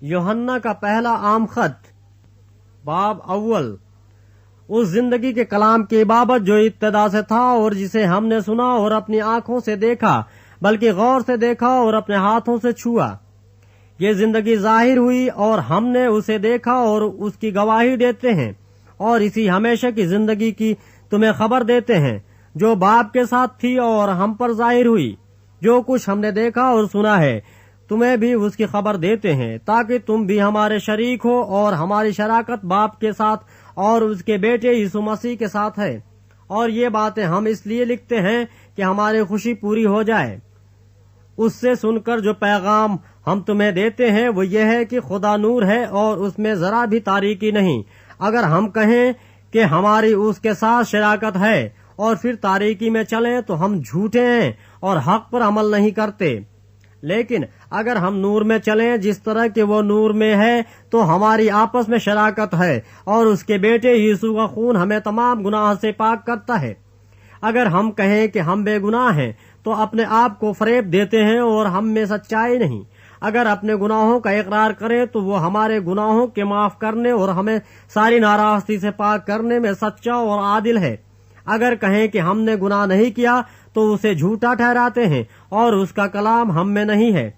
यूहन्ना का पहला आम खत बाब अव्वल। उस जिंदगी के कलाम की बाबत जो इब्तिदा से था और जिसे हमने सुना और अपनी आंखों से देखा, बल्कि गौर से देखा और अपने हाथों से छुआ। ये जिंदगी जाहिर हुई और हमने उसे देखा और उसकी गवाही देते हैं, और इसी हमेशा की जिंदगी की तुम्हें खबर देते हैं जो बाप के साथ थी और हम पर जाहिर हुई। जो कुछ हमने देखा और सुना है तुम्हें भी उसकी खबर देते हैं, ताकि तुम भी हमारे शरीक हो, और हमारी शराकत बाप के साथ और उसके बेटे यीशु मसीह के साथ है। और ये बातें हम इसलिए लिखते हैं कि हमारी खुशी पूरी हो जाए। उससे सुनकर जो पैगाम हम तुम्हें देते हैं वो ये है कि खुदा नूर है और उसमें जरा भी तारीकी नहीं। अगर हम कहें कि हमारी उसके साथ शराकत है और फिर तारीकी में चलें तो हम झूठे हैं और हक पर अमल नहीं करते। लेकिन अगर हम नूर में चलें जिस तरह के वो नूर में है, तो हमारी आपस में शराकत है, और उसके बेटे यीशु का खून हमें तमाम गुनाह से पाक करता है। अगर हम कहें कि हम बेगुनाह हैं तो अपने आप को फरेब देते हैं और हम में सच्चाई नहीं। अगर अपने गुनाहों का इकरार करें तो वो हमारे गुनाहों के माफ करने और हमें सारी नाराजगी से पाक करने में सच्चा और आदिल है। अगर कहें कि हमने गुनाह नहीं किया तो उसे झूठा ठहराते हैं और उसका कलाम हम में नहीं है।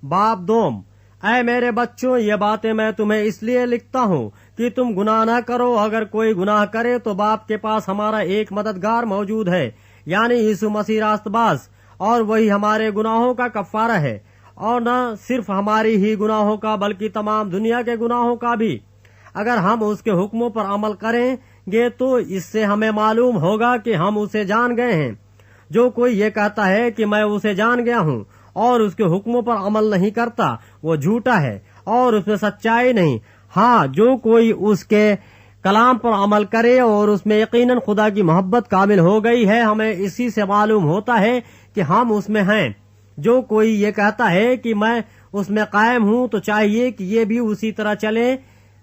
बाप दोम, ऐ मेरे बच्चों, ये बातें मैं तुम्हें इसलिए लिखता हूँ कि तुम गुनाह न करो। अगर कोई गुनाह करे तो बाप के पास हमारा एक मददगार मौजूद है, यानी यीशु मसीह रास्तबाज, और वही हमारे गुनाहों का कफारा है, और न सिर्फ हमारी ही गुनाहों का बल्कि तमाम दुनिया के गुनाहों का भी। अगर हम उसके हुक्मों पर अमल करेंगे तो इससे हमें मालूम होगा कि हम उसे जान गए हैं। जो कोई ये कहता है कि मैं उसे जान गया हूँ और उसके हुक्मों पर अमल नहीं करता, वो झूठा है और उसमें सच्चाई नहीं। हाँ, जो कोई उसके कलाम पर अमल करे और उसमें यकीनन खुदा की मोहब्बत कामिल हो गई है, हमें इसी से मालूम होता है कि हम उसमें हैं। जो कोई ये कहता है कि मैं उसमें कायम हूँ, तो चाहिए कि ये भी उसी तरह चले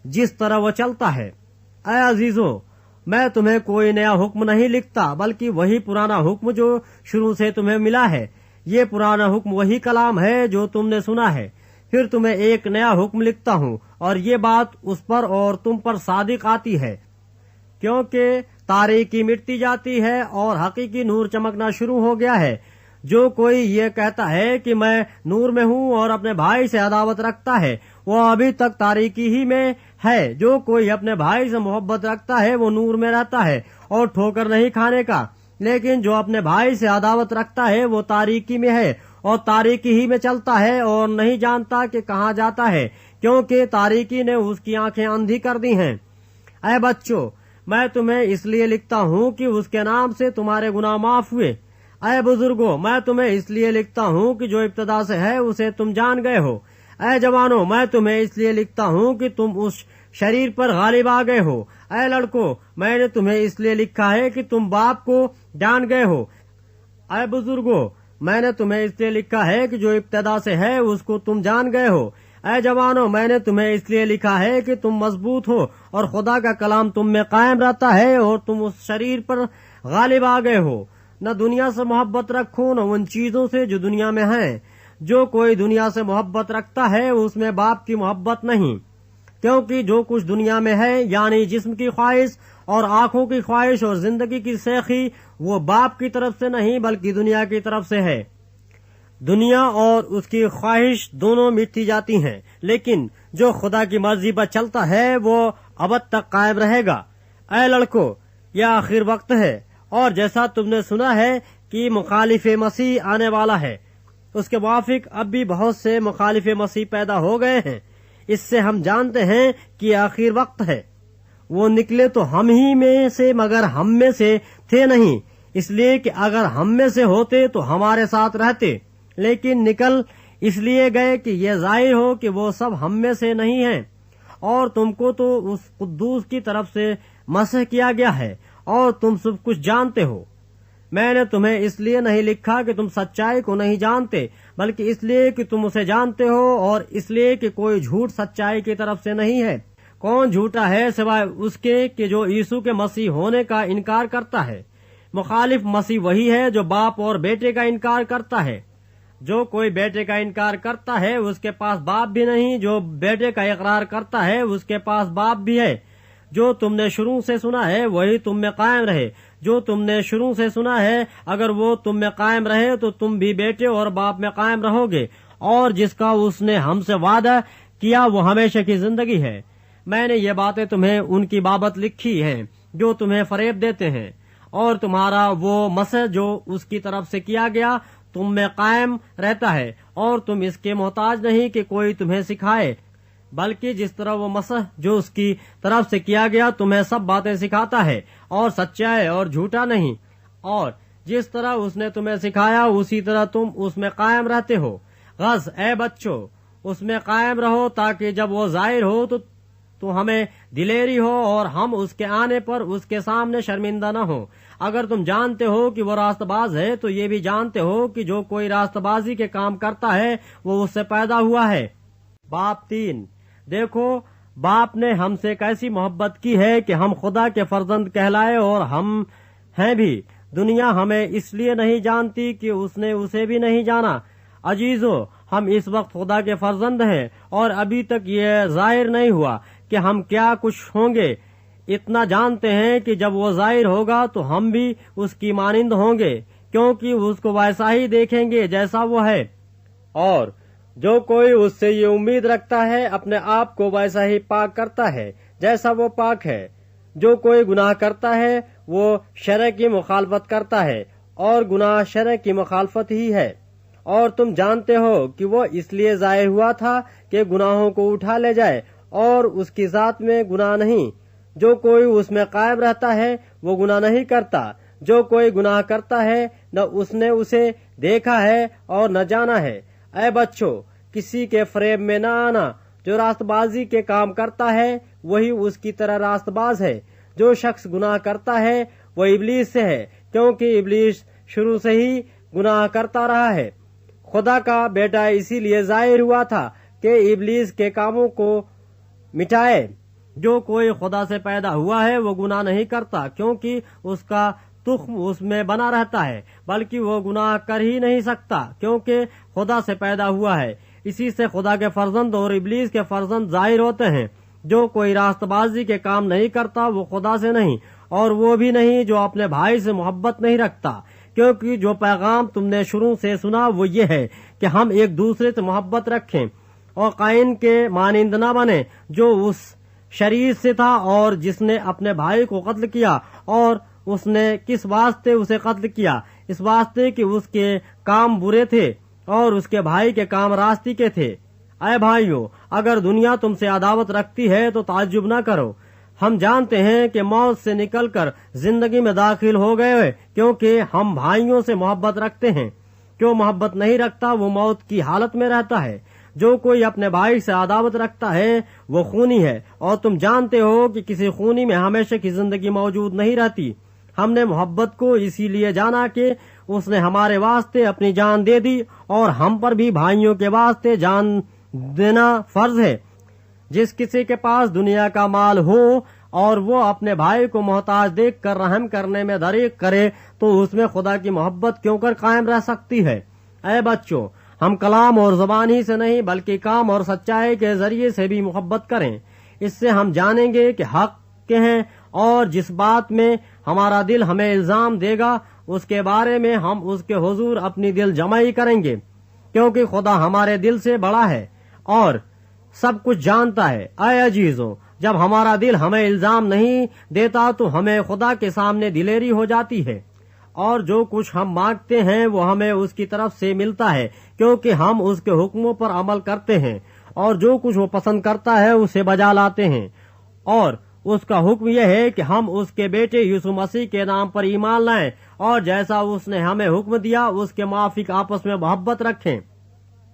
जिस तरह वो चलता है। ऐ अजीजों, मैं तुम्हें कोई नया हुक्म नहीं लिखता, बल्कि वही पुराना हुक्म जो शुरू से तुम्हें मिला है। ये पुराना हुक्म वही कलाम है जो तुमने सुना है। फिर तुम्हें एक नया हुक्म लिखता हूँ, और ये बात उस पर और तुम पर सादिक आती है, क्योंकि तारीकी मिटती जाती है और हकीकी नूर चमकना शुरू हो गया है। जो कोई ये कहता है कि मैं नूर में हूँ और अपने भाई से अदावत रखता है, वो अभी तक तारीकी ही में है। जो कोई अपने भाई से मोहब्बत रखता है वो नूर में रहता है और ठोकर नहीं खाने का। लेकिन जो अपने भाई से अदावत रखता है वो तारीकी में है और तारीकी ही में चलता है और नहीं जानता कि कहाँ जाता है, क्योंकि तारीकी ने उसकी आंखें अंधी कर दी हैं। ऐ बच्चों, मैं तुम्हें इसलिए लिखता हूँ कि उसके नाम से तुम्हारे गुनाह माफ हुए। ऐ बुजुर्गों, मैं तुम्हें इसलिए लिखता हूँ कि जो इब्तिदा से है उसे तुम जान गए हो। ऐ जवानों, मैं तुम्हें इसलिए लिखता हूँ कि तुम उस शरीर पर गालिब आ गए हो। ऐ लड़कों, मैंने तुम्हें इसलिए लिखा है कि तुम बाप को जान गए हो। ऐ बुजुर्गों, मैंने तुम्हें इसलिए लिखा है कि जो इब्तिदा से है उसको तुम जान गए हो। ऐ जवानों, मैंने तुम्हें इसलिए लिखा है कि तुम मजबूत हो और खुदा का कलाम तुम में कायम रहता है और तुम उस शरीर पर गालिब आ गए हो। न दुनिया से मोहब्बत रखो, न उन चीजों से जो दुनिया में हैं। जो कोई दुनिया से मोहब्बत रखता है उसमें बाप की मोहब्बत नहीं, क्योंकि जो कुछ दुनिया में है, यानी जिस्म की ख्वाहिश और आंखों की ख्वाहिश और जिंदगी की सेखी, वो बाप की तरफ से नहीं बल्कि दुनिया की तरफ से है। दुनिया और उसकी ख्वाहिश दोनों मिटती जाती हैं, लेकिन जो खुदा की मर्जी पर चलता है वो अबद तक कायम रहेगा। ऐ लड़कों, यह आखिर वक्त है, और जैसा तुमने सुना है कि मुखालिफ मसीह आने वाला है, उसके मुआफिक अब भी बहुत से मुखालिफ मसीह पैदा हो गए हैं। इससे हम जानते हैं कि आखिर वक्त है। वो निकले तो हम ही में से, मगर हम में से थे नहीं, इसलिए कि अगर हम में से होते तो हमारे साथ रहते। लेकिन निकल इसलिए गए कि ये जाहिर हो कि वो सब हम में से नहीं हैं। और तुमको तो उस कुद्दूस की तरफ से मसह किया गया है और तुम सब कुछ जानते हो। मैंने तुम्हें इसलिए नहीं लिखा कि तुम सच्चाई को नहीं जानते, बल्कि इसलिए कि तुम उसे जानते हो, और इसलिए कि कोई झूठ सच्चाई की तरफ से नहीं है। कौन झूठा है सिवाय उसके कि जो यीशु के मसीह होने का इनकार करता है। मुखालिफ मसीह वही है जो बाप और बेटे का इनकार करता है। जो कोई बेटे का इनकार करता है उसके पास बाप भी नहीं, जो बेटे का इकरार करता है उसके पास बाप भी है। जो तुमने शुरू से सुना है वही तुम में कायम रहे। जो तुमने शुरू से सुना है अगर वो तुम में कायम रहे तो तुम भी बेटे और बाप में कायम रहोगे। और जिसका उसने हमसे वादा किया वो हमेशा की जिंदगी है। मैंने ये बातें तुम्हें उनकी बाबत लिखी हैं जो तुम्हें फरेब देते हैं, और तुम्हारा वो मसह जो उसकी तरफ से किया गया तुम में कायम रहता है, और तुम इसके मोहताज नहीं कि कोई तुम्हें सिखाए, बल्कि जिस तरह वो मसह जो उसकी तरफ से किया गया तुम्हें सब बातें सिखाता है और सच्चा है और झूठा नहीं। और जिस तरह उसने तुम्हें सिखाया उसी तरह तुम उसमें कायम रहते हो। गस ए बच्चों उसमें कायम रहो ताकि जब वो जाहिर हो तो हमें दिलेरी हो और हम उसके आने पर उसके सामने शर्मिंदा न हो। अगर तुम जानते हो कि वो रास्तबाज है तो ये भी जानते हो कि जो कोई रास्तबाजी के काम करता है वो उससे पैदा हुआ है। बाप 3। देखो बाप ने हमसे कैसी मोहब्बत की है कि हम खुदा के फर्जंद कहलाए, और हम हैं भी। दुनिया हमें इसलिए नहीं जानती कि उसने उसे भी नहीं जाना। अजीजों हम इस वक्त खुदा के फर्जंद हैं और अभी तक ये जाहिर नहीं हुआ कि हम क्या कुछ होंगे। इतना जानते हैं कि जब वो जाहिर होगा तो हम भी उसकी मानिंद होंगे, क्योंकि उसको वैसा ही देखेंगे जैसा वो है। और जो कोई उससे ये उम्मीद रखता है अपने आप को वैसा ही पाक करता है जैसा वो पाक है। जो कोई गुनाह करता है वो शरअ की मुखालफत करता है, और गुनाह शरअ की मुखालफत ही है। और तुम जानते हो कि वो इसलिए जाहिर हुआ था कि गुनाहों को उठा ले जाए, और उसकी जात में गुनाह नहीं। जो कोई उसमें कायम रहता है वो गुनाह नहीं करता। जो कोई गुनाह करता है न उसने उसे देखा है और न जाना है। ऐ बच्चों किसी के फरेब में न आना। जो रास्तबाजी के काम करता है वही उसकी तरह रास्तबाज है। जो शख्स गुनाह करता है वो इबलीस से है, क्योंकि इबलीस शुरू से ही गुनाह करता रहा है। खुदा का बेटा इसीलिए जाहिर हुआ था कि इबलीस के कामों को मिटाए। जो कोई खुदा से पैदा हुआ है वो गुनाह नहीं करता, क्योंकि उसका तुख्म उसमें बना रहता है, बल्कि वो गुनाह कर ही नहीं सकता क्योंकि खुदा से पैदा हुआ है। इसी से खुदा के फर्जंद और इबलीस के फर्जंद जाहिर होते हैं। जो कोई रास्तबाजी के काम नहीं करता वो खुदा से नहीं, और वो भी नहीं जो अपने भाई से मोहब्बत नहीं रखता। क्योंकि जो पैगाम तुमने शुरू से सुना वो ये है कि हम एक दूसरे से मोहब्बत रखें, और काइन के मानिंद न बने जो उस शरीर से था और जिसने अपने भाई को कत्ल किया। और उसने किस वास्ते उसे कत्ल किया? इस वास्ते कि उसके काम बुरे थे और उसके भाई के काम रास्ती के थे। ऐ भाइयों अगर दुनिया तुमसे अदावत रखती है तो ताज्जुब न करो। हम जानते हैं कि मौत से निकलकर जिंदगी में दाखिल हो गए, क्योंकि हम भाइयों से मोहब्बत रखते हैं। जो मोहब्बत नहीं रखता वो मौत की हालत में रहता है। जो कोई अपने भाई से अदावत रखता है वो खूनी है, और तुम जानते हो कि किसी खूनी में हमेशा की जिंदगी मौजूद नहीं रहती। हमने मोहब्बत को इसीलिए जाना कि उसने हमारे वास्ते अपनी जान दे दी, और हम पर भी भाइयों के वास्ते जान देना फर्ज है। जिस किसी के पास दुनिया का माल हो और वो अपने भाई को मोहताज देख कर रहम करने में दरीक करे तो उसमें खुदा की मोहब्बत क्यों कर कायम रह सकती है। ऐ बच्चों हम कलाम और जुबान ही से नहीं बल्कि काम और सच्चाई के जरिए से भी मोहब्बत करें। इससे हम जानेंगे कि हक के हैं, और जिस बात में हमारा दिल हमें इल्जाम देगा उसके बारे में हम उसके हुजूर अपनी दिल जमाई करेंगे, क्योंकि खुदा हमारे दिल से बड़ा है और सब कुछ जानता है। ऐ अजीजों जब हमारा दिल हमें इल्जाम नहीं देता तो हमें खुदा के सामने दिलेरी हो जाती है, और जो कुछ हम मांगते हैं वो हमें उसकी तरफ से मिलता है, क्योंकि हम उसके हुक्मों पर अमल करते हैं, और जो कुछ वो पसंद करता है उसे बजा लाते हैं। और उसका हुक्म यह है कि हम उसके बेटे यीशु मसीह के नाम पर ईमान लाएं, और जैसा उसने हमें हुक्म दिया उसके माफिक आपस में मोहब्बत रखें।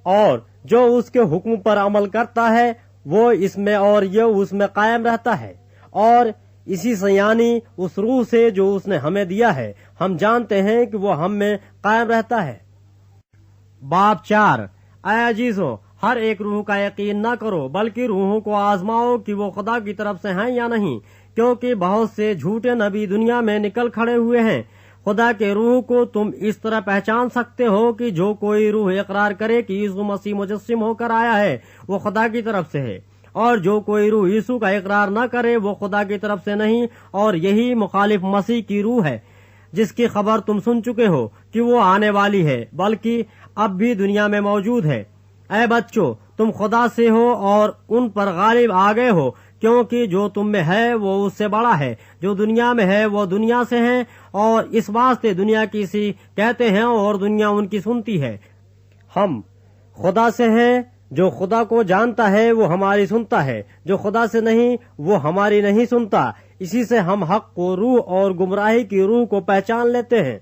और जो उसके हुक्म पर अमल करता है वो इसमें और ये उसमें कायम रहता है, और इसी से यानी उस रूह से जो उसने हमें दिया है हम जानते हैं कि वो हम में कायम रहता है। बाप 4 ऐ अजीजों हर एक रूह का यकीन न करो, बल्कि रूहों को आजमाओ कि वो खुदा की तरफ से हैं या नहीं, क्योंकि बहुत से झूठे नबी दुनिया में निकल खड़े हुए हैं। خدا کے روح کو تم اس طرح پہچان سکتے ہو کہ جو کوئی روح اقرار کرے کہ یسوع مسیح مجسم ہو کر آیا ہے وہ خدا کی طرف سے ہے، اور جو کوئی روح یسوع کا اقرار نہ کرے وہ خدا کی طرف سے نہیں، اور یہی مخالف مسیح کی روح ہے جس کی خبر تم سن چکے ہو کہ وہ آنے والی ہے، بلکہ اب بھی دنیا میں موجود ہے۔ اے بچوں، تم خدا سے ہو اور ان پر غالب آ گئے ہو، کیونکہ جو تم میں ہے وہ اس سے بڑا ہے، جو دنیا میں ہے وہ دنیا سے ہے، اور اس واسطے دنیا کی سی کہتے ہیں اور دنیا ان کی سنتی ہے۔ ہم خدا سے ہیں، جو خدا کو جانتا ہے وہ ہماری سنتا ہے، جو خدا سے نہیں وہ ہماری نہیں سنتا۔ اسی سے ہم حق کو روح اور گمراہی کی روح کو پہچان لیتے ہیں۔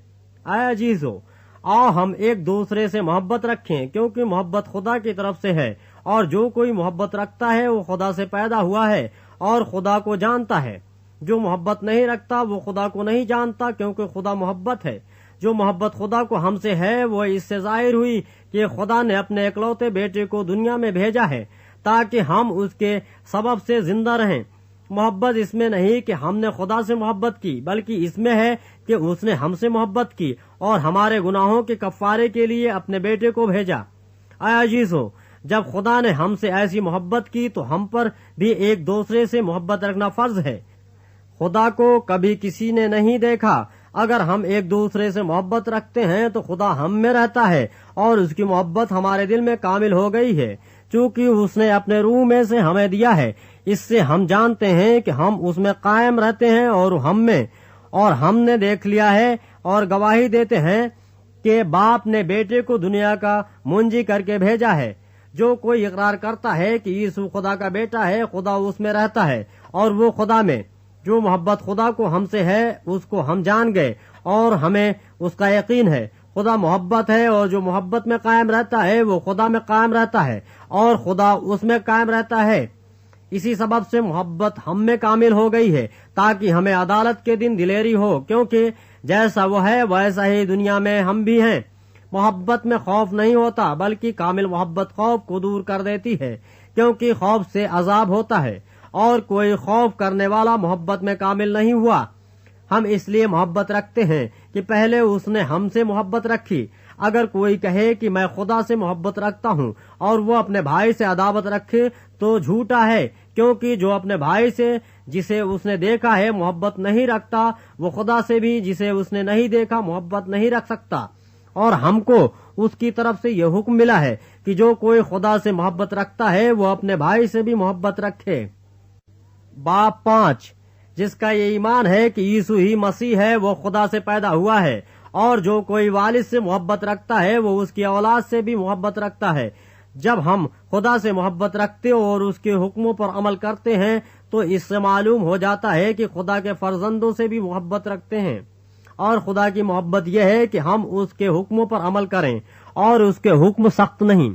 اے عزیزو، آؤ ہم ایک دوسرے سے محبت رکھیں، کیونکہ محبت خدا کی طرف سے ہے، اور جو کوئی محبت رکھتا ہے وہ خدا سے پیدا ہوا ہے اور خدا کو جانتا ہے۔ جو محبت نہیں رکھتا وہ خدا کو نہیں جانتا، کیونکہ خدا محبت ہے۔ جو محبت خدا کو ہم سے ہے وہ اس سے ظاہر ہوئی کہ خدا نے اپنے اکلوتے بیٹے کو دنیا میں بھیجا ہے تاکہ ہم اس کے سبب سے زندہ رہیں۔ محبت اس میں نہیں کہ ہم نے خدا سے محبت کی، بلکہ اس میں ہے کہ اس نے ہم سے محبت کی اور ہمارے گناہوں کے کفارے کے لیے اپنے بیٹے کو بھیجا۔ اے عزیزو، جب خدا نے ہم سے ایسی محبت کی تو ہم پر بھی ایک دوسرے سے محبت رکھنا فرض ہے۔ خدا کو کبھی کسی نے نہیں دیکھا۔ اگر ہم ایک دوسرے سے محبت رکھتے ہیں تو خدا ہم میں رہتا ہے اور اس کی محبت ہمارے دل میں کامل ہو گئی ہے، چونکہ اس نے اپنے روح میں سے ہمیں دیا ہے۔ اس سے ہم جانتے ہیں کہ ہم اس میں قائم رہتے ہیں اور ہم میں، اور ہم نے دیکھ لیا ہے اور گواہی دیتے ہیں کہ باپ نے بیٹے کو دنیا کا منجی کر کے بھیجا ہے۔ جو کوئی اقرار کرتا ہے کہ یسوع خدا کا بیٹا ہے، خدا اس میں رہتا ہے اور وہ خدا میں۔ جو محبت خدا کو ہم سے ہے اس کو ہم جان گئے اور ہمیں اس کا یقین ہے۔ خدا محبت ہے، اور جو محبت میں قائم رہتا ہے وہ خدا میں قائم رہتا ہے اور خدا اس میں قائم رہتا ہے۔ اسی سبب سے محبت ہم میں کامل ہو گئی ہے تاکہ ہمیں عدالت کے دن دلیری ہو، کیونکہ جیسا وہ ہے ویسا ہی دنیا میں ہم بھی ہیں۔ محبت میں خوف نہیں ہوتا، بلکہ کامل محبت خوف کو دور کر دیتی ہے، کیونکہ خوف سے عذاب ہوتا ہے، اور کوئی خوف کرنے والا محبت میں کامل نہیں ہوا۔ ہم اس لیے محبت رکھتے ہیں کہ پہلے اس نے ہم سے محبت رکھی۔ اگر کوئی کہے کہ میں خدا سے محبت رکھتا ہوں اور وہ اپنے بھائی سے عداوت رکھے تو جھوٹا ہے، کیونکہ جو اپنے بھائی سے جسے اس نے دیکھا ہے محبت نہیں رکھتا وہ خدا سے بھی جسے اس نے نہیں دیکھا محبت نہیں رکھ سکتا۔ اور ہم کو اس کی طرف سے یہ حکم ملا ہے کہ جو کوئی خدا سے محبت رکھتا ہے وہ اپنے بھائی سے بھی محبت رکھے۔ باب 5، جس کا یہ ایمان ہے کہ یسوع ہی مسیح ہے وہ خدا سے پیدا ہوا ہے، اور جو کوئی والد سے محبت رکھتا ہے وہ اس کی اولاد سے بھی محبت رکھتا ہے۔ جب ہم خدا سے محبت رکھتے اور اس کے حکموں پر عمل کرتے ہیں تو اس سے معلوم ہو جاتا ہے کہ خدا کے فرزندوں سے بھی محبت رکھتے ہیں، اور خدا کی محبت یہ ہے کہ ہم اس کے حکموں پر عمل کریں، اور اس کے حکم سخت نہیں۔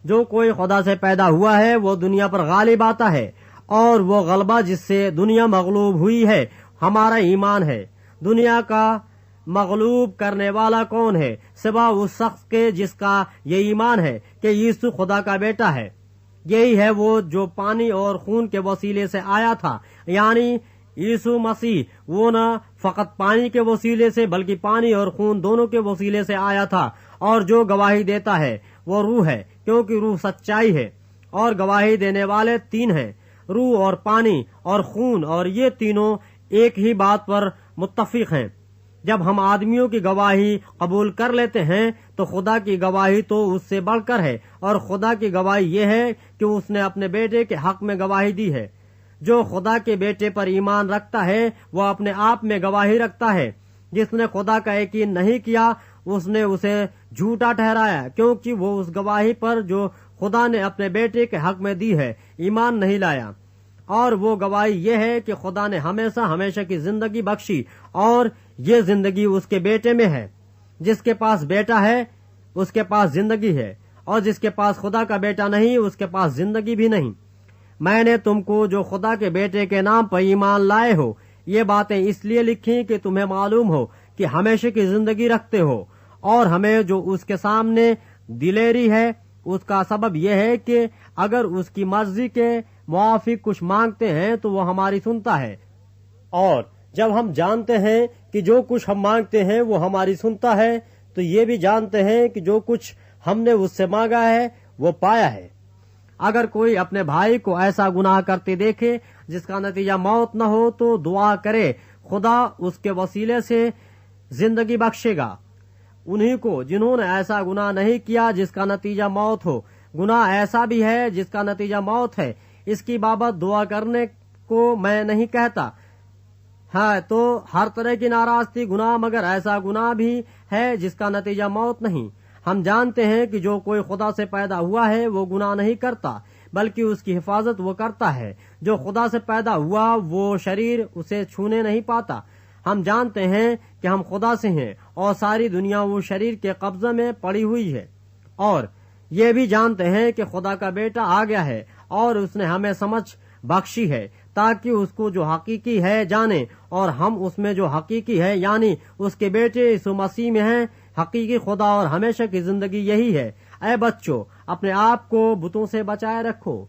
جو کوئی خدا سے پیدا ہوا ہے وہ دنیا پر غالب آتا ہے، اور وہ غلبہ جس سے دنیا مغلوب ہوئی ہے ہمارا ایمان ہے۔ دنیا کا مغلوب کرنے والا کون ہے سوا اس شخص کے جس کا یہ ایمان ہے کہ یسوع خدا کا بیٹا ہے۔ یہی ہے وہ جو پانی اور خون کے وسیلے سے آیا تھا، یعنی یسوع مسیح وہ نہ فقط پانی کے وسیلے سے بلکہ پانی اور خون دونوں کے وسیلے سے آیا تھا۔ اور جو گواہی دیتا ہے وہ روح ہے، کیونکہ روح سچائی ہے، اور گواہی دینے والے 3 ہیں، روح اور پانی اور خون، اور یہ تینوں ایک ہی بات پر متفق ہیں۔ جب ہم آدمیوں کی گواہی قبول کر لیتے ہیں تو خدا کی گواہی تو اس سے بڑھ کر ہے، اور خدا کی گواہی یہ ہے کہ اس نے اپنے بیٹے کے حق میں گواہی دی ہے۔ جو خدا کے بیٹے پر ایمان رکھتا ہے وہ اپنے آپ میں گواہی رکھتا ہے۔ جس نے خدا کا یقین نہیں کیا اس نے اسے جھوٹا ٹھہرایا، کیونکہ وہ اس گواہی پر جو خدا نے اپنے بیٹے کے حق میں دی ہے ایمان نہیں لایا۔ اور وہ گواہی یہ ہے کہ خدا نے ہمیشہ کی زندگی بخشی، اور یہ زندگی اس کے بیٹے میں ہے۔ جس کے پاس بیٹا ہے اس کے پاس زندگی ہے، اور جس کے پاس خدا کا بیٹا نہیں اس کے پاس زندگی بھی نہیں۔ میں نے تم کو جو خدا کے بیٹے کے نام پر ایمان لائے ہو یہ باتیں اس لیے لکھی کہ تمہیں معلوم ہو کہ ہمیشہ کی زندگی رکھتے ہو، اور ہمیں جو اس کے سامنے دلیری ہے اس کا سبب یہ ہے کہ اگر اس کی مرضی کے موافق کچھ مانگتے ہیں تو وہ ہماری سنتا ہے، اور جب ہم جانتے ہیں کہ جو کچھ ہم مانگتے ہیں وہ ہماری سنتا ہے تو یہ بھی جانتے ہیں کہ جو کچھ ہم نے اس سے مانگا ہے وہ پایا ہے۔ اگر کوئی اپنے بھائی کو ایسا گناہ کرتے دیکھے جس کا نتیجہ موت نہ ہو تو دعا کرے، خدا اس کے وسیلے سے زندگی بخشے گا۔ انہی کو جنہوں نے ایسا گناہ نہیں کیا جس کا نتیجہ موت ہو، گناہ ایسا بھی ہے جس کا نتیجہ موت ہے، اس کی بابت دعا کرنے کو میں نہیں کہتا ہے تو ہر طرح کی ناراضگی گناہ، مگر ایسا گناہ بھی ہے جس کا نتیجہ موت نہیں۔ ہم جانتے ہیں کہ جو کوئی خدا سے پیدا ہوا ہے وہ گناہ نہیں کرتا بلکہ اس کی حفاظت وہ کرتا ہے۔ جو خدا سے پیدا ہوا وہ شریر اسے چھونے نہیں پاتا۔ ہم جانتے ہیں کہ ہم خدا سے ہیں اور ساری دنیا وہ شریر کے قبضے میں پڑی ہوئی ہے، اور یہ بھی جانتے ہیں کہ خدا کا بیٹا آ گیا ہے اور اس نے ہمیں سمجھ بخشی ہے تاکہ اس کو جو حقیقی ہے جانے، اور ہم اس میں جو حقیقی ہے یعنی اس کے بیٹے یسوع مسیح میں ہیں۔ حقیقی خدا اور ہمیشہ کی زندگی یہی ہے۔ اے بچوں، اپنے آپ کو بتوں سے بچائے رکھو۔